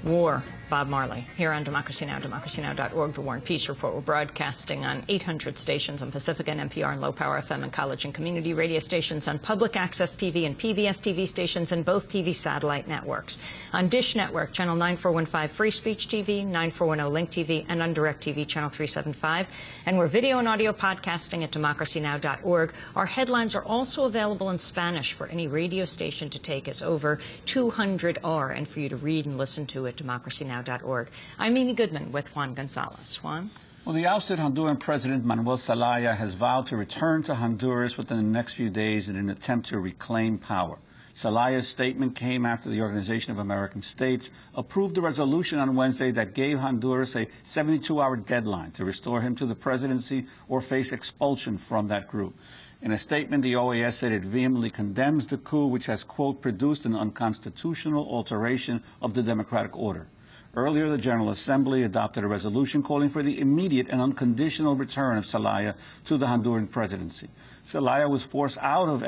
War. Bob Marley, here on Democracy Now!, democracynow.org, The War and Peace Report. We're broadcasting on 800 stations on Pacifica and NPR and low-power FM and college and community radio stations, on public access TV and PBS TV stations, and both TV satellite networks. On Dish Network, channel 9415 Free Speech TV, 9410 Link TV, and on DirecTV, channel 375. And we're video and audio podcasting at democracynow.org. Our headlines are also available in Spanish for any radio station to take, as over 200 are, and for you to read and listen to at democracynow.org. I'm Amy Goodman with Juan Gonzalez. Juan? Well, the ousted Honduran President Manuel Zelaya has vowed to return to Honduras within the next few days in an attempt to reclaim power. Zelaya's statement came after the Organization of American States approved a resolution on Wednesday that gave Honduras a 72-hour deadline to restore him to the presidency or face expulsion from that group. In a statement, the OAS said it vehemently condemns the coup, which has, quote, produced an unconstitutional alteration of the democratic order. Earlier, the General Assembly adopted a resolution calling for the immediate and unconditional return of Zelaya to the Honduran presidency. Zelaya was forced out of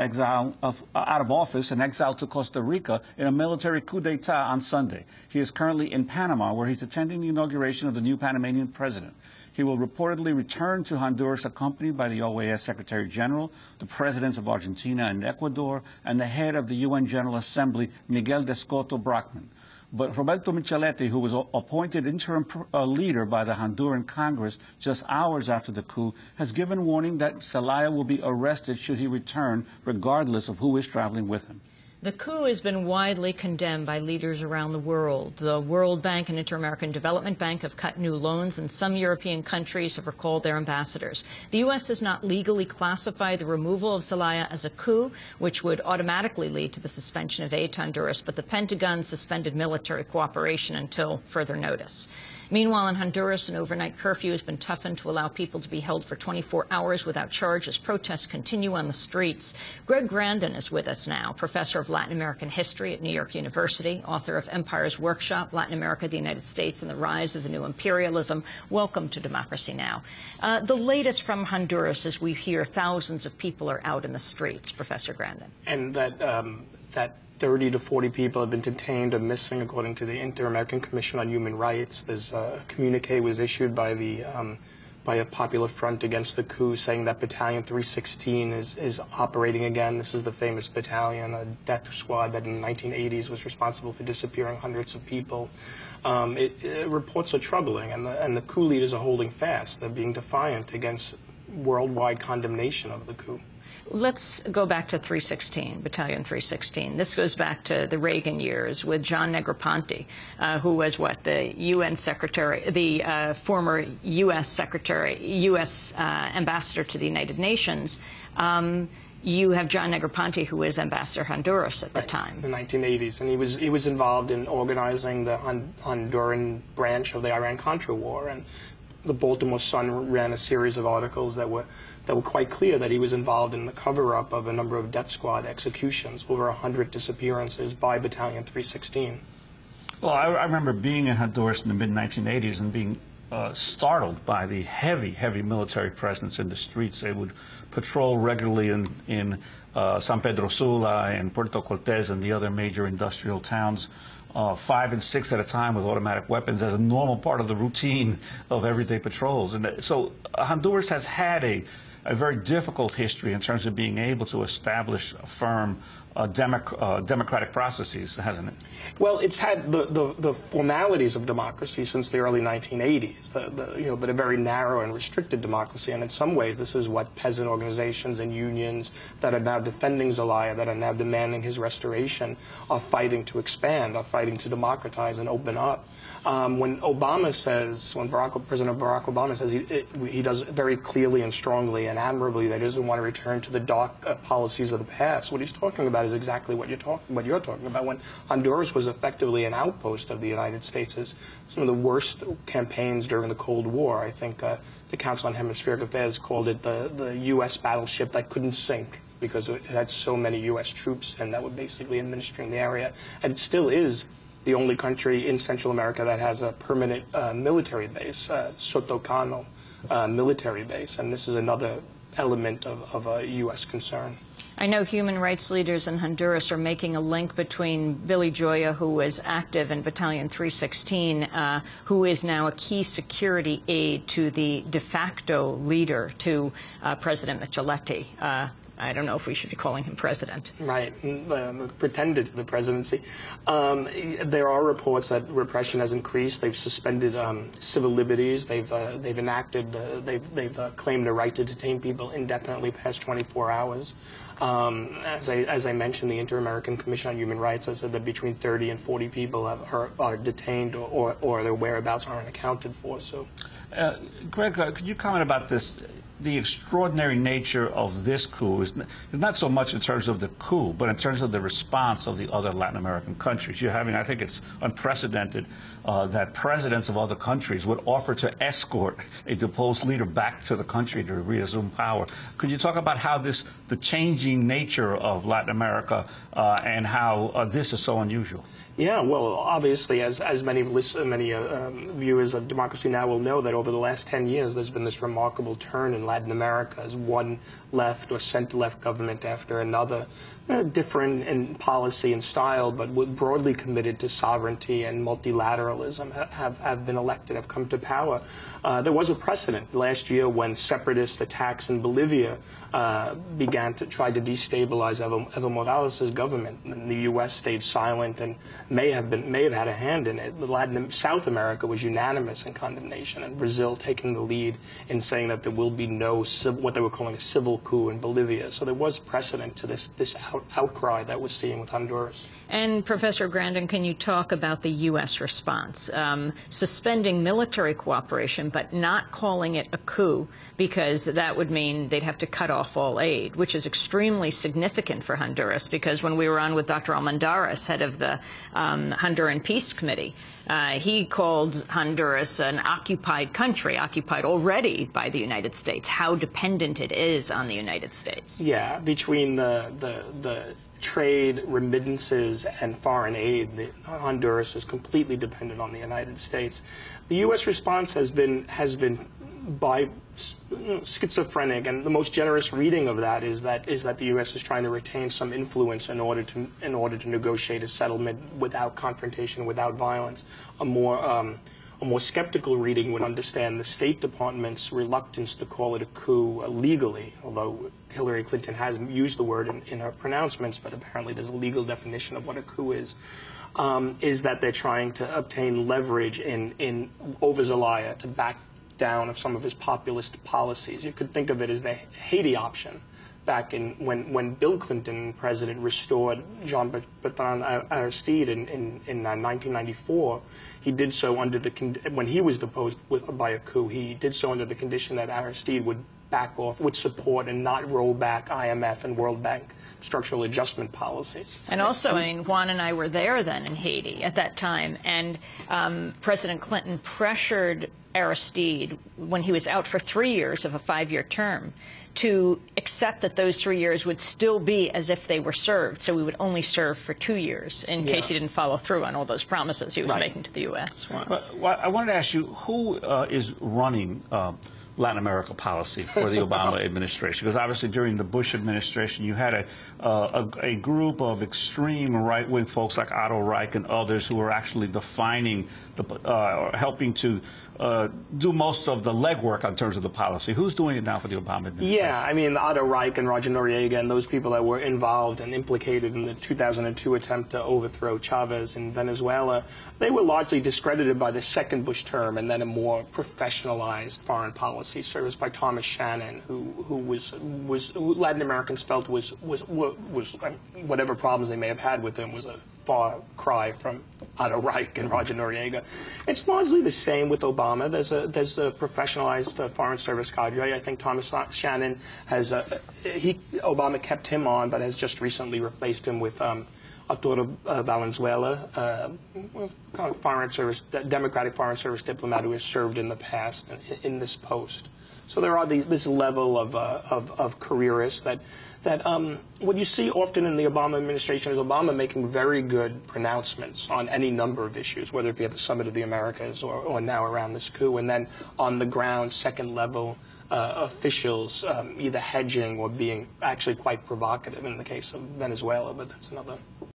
office and exiled to Costa Rica in a military coup d'etat on Sunday. He is currently in Panama, where he's attending the inauguration of the new Panamanian president. He will reportedly return to Honduras accompanied by the OAS Secretary General, the presidents of Argentina and Ecuador, and the head of the UN General Assembly, Miguel Descoto Brockman. But Roberto Micheletti, who was appointed interim leader by the Honduran Congress just hours after the coup, has given warning that Zelaya will be arrested should he return, regardless of who is traveling with him. The coup has been widely condemned by leaders around the world. The World Bank and Inter-American Development Bank have cut new loans, and some European countries have recalled their ambassadors. The U.S. has not legally classified the removal of Zelaya as a coup, which would automatically lead to the suspension of aid to Honduras, but the Pentagon suspended military cooperation until further notice. Meanwhile, in Honduras, an overnight curfew has been toughened to allow people to be held for 24 hours without charge as protests continue on the streets. Greg Grandin is with us now, professor of Latin American history at New York University, author of Empire's Workshop, Latin America, the United States, and the Rise of the New Imperialism. Welcome to Democracy Now! The latest from Honduras, as we hear, thousands of people are out in the streets, Professor Grandin. And that 30 to 40 people have been detained or missing, according to the Inter-American Commission on Human Rights. There's a communique was issued by a Popular Front against the coup, saying that Battalion 316 is operating again. This is the famous battalion, a death squad that in the 1980s was responsible for disappearing hundreds of people. Reports are troubling, and the coup leaders are holding fast. They're being defiant against worldwide condemnation of the coup. Let's go back to 316, Battalion 316. This goes back to the Reagan years with John Negroponte, who was the UN Secretary, the former U.S. Secretary, U.S. Ambassador to the United Nations. You have John Negroponte, who was Ambassador Honduras at the time. In the 1980s, and he was involved in organizing the Honduran branch of the Iran-Contra war, and the Baltimore Sun ran a series of articles that were quite clear that he was involved in the cover-up of a number of death squad executions, over 100 disappearances by Battalion 316. Well, I remember being in Honduras in the mid-1980s and being startled by the heavy military presence in the streets. They would patrol regularly in San Pedro Sula and Puerto Cortes and the other major industrial towns, 5 and 6 at a time with automatic weapons as a normal part of the routine of everyday patrols. And so Honduras has had a very difficult history in terms of being able to establish firm democratic processes, hasn't it? Well, it's had the formalities of democracy since the early 1980s, but a very narrow and restricted democracy. And in some ways, this is what peasant organizations and unions that are now defending Zelaya, that are now demanding his restoration, are fighting to expand, are fighting to democratize and open up. When President Barack Obama says he does very clearly and strongly and admirably that he doesn't want to return to the dark policies of the past, what he's talking about is exactly what you're talking about. When Honduras was effectively an outpost of the United States, some of the worst campaigns during the Cold War. I think the Council on Hemispheric Affairs called it the U.S. battleship that couldn't sink, because it had so many U.S. troops and that were basically administering the area. And it still is the only country in Central America that has a permanent military base, Sotocano military base. And this is another element of a U.S. concern. I know human rights leaders in Honduras are making a link between Billy Joya, who was active in Battalion 316, who is now a key security aide to the de facto leader to President Micheletti. I don't know if we should be calling him president. Right, pretended to the presidency. There are reports that repression has increased. They've suspended civil liberties. They've claimed the right to detain people indefinitely past 24 hours. As I mentioned, the Inter-American Commission on Human Rights has said that between 30 and 40 people are detained or their whereabouts aren't accounted for. So, Greg, could you comment about this? The extraordinary nature of this coup is not so much in terms of the coup, but in terms of the response of the other Latin American countries. You're having, I think it's unprecedented that presidents of other countries would offer to escort a deposed leader back to the country to reassume power. Could you talk about how the changing nature of Latin America and how this is so unusual? Yeah, well, obviously, as many viewers of Democracy Now! Will know, that over the last 10 years, there's been this remarkable turn in Latin America as one left or center-left government after another, different in policy and style, but broadly committed to sovereignty and multilateralism, have been elected, have come to power. There was a precedent last year when separatist attacks in Bolivia began to try to destabilize Evo Morales' government, and the U.S. stayed silent and may have had a hand in it. South America was unanimous in condemnation, and Brazil taking the lead in saying that there will be no what they were calling a civil coup in Bolivia. So there was precedent to this outcry that we're seeing with Honduras. And Professor Grandin, can you talk about the U.S. response? Suspending military cooperation, but not calling it a coup, because that would mean they'd have to cut off all aid, which is extremely significant for Honduras, because when we were on with Dr. Almendarez, head of the Honduran Peace Committee, he called Honduras an occupied country, occupied already by the United States, how dependent it is on the United States. Yeah, between the trade, remittances, and foreign aid, Honduras is completely dependent on the United States. The U.S. response has been schizophrenic, and the most generous reading of that is that the U.S. is trying to retain some influence in order to negotiate a settlement without confrontation, without violence. A more skeptical reading would understand the State Department's reluctance to call it a coup legally, although Hillary Clinton has used the word in her pronouncements, but apparently there's a legal definition of what a coup is that they're trying to obtain leverage over Zelaya to back down of some of his populist policies. You could think of it as the Haiti option. Back in when Bill Clinton, president, restored Jean-Bertrand Aristide in 1994, he did so when he was deposed by a coup. He did so under the condition that Aristide would back off, would support and not roll back IMF and World Bank structural adjustment policies. And also, I mean, Juan and I were there then in Haiti at that time, and President Clinton pressured Aristide, when he was out for 3 years of a 5-year term, to accept that those 3 years would still be as if they were served, so we would only serve for 2 years in case he didn't follow through on all those promises he was making to the U.S. Well, I wanted to ask you, who is running Latin America policy for the Obama administration? Because obviously during the Bush administration, you had a group of extreme right-wing folks like Otto Reich and others who were actually defining, helping to do most of the legwork in terms of the policy. Who's doing it now for the Obama administration? Yeah, I mean, Otto Reich and Roger Noriega and those people that were involved and implicated in the 2002 attempt to overthrow Chavez in Venezuela, they were largely discredited by the second Bush term and then a more professionalized foreign policy service by Thomas Shannon, who Latin Americans felt was whatever problems they may have had with him was a far cry from Otto Reich and Roger Noriega. It's largely the same with Obama. There's a professionalized foreign service cadre. I think Thomas Shannon has Obama kept him on, but has just recently replaced him with Arturo Valenzuela, kind of Democratic foreign service diplomat who has served in the past in this post. So there are this level of careerists that what you see often in the Obama administration is Obama making very good pronouncements on any number of issues, whether it be at the Summit of the Americas or now around this coup, and then on the ground, second level officials either hedging or being actually quite provocative in the case of Venezuela, but that's another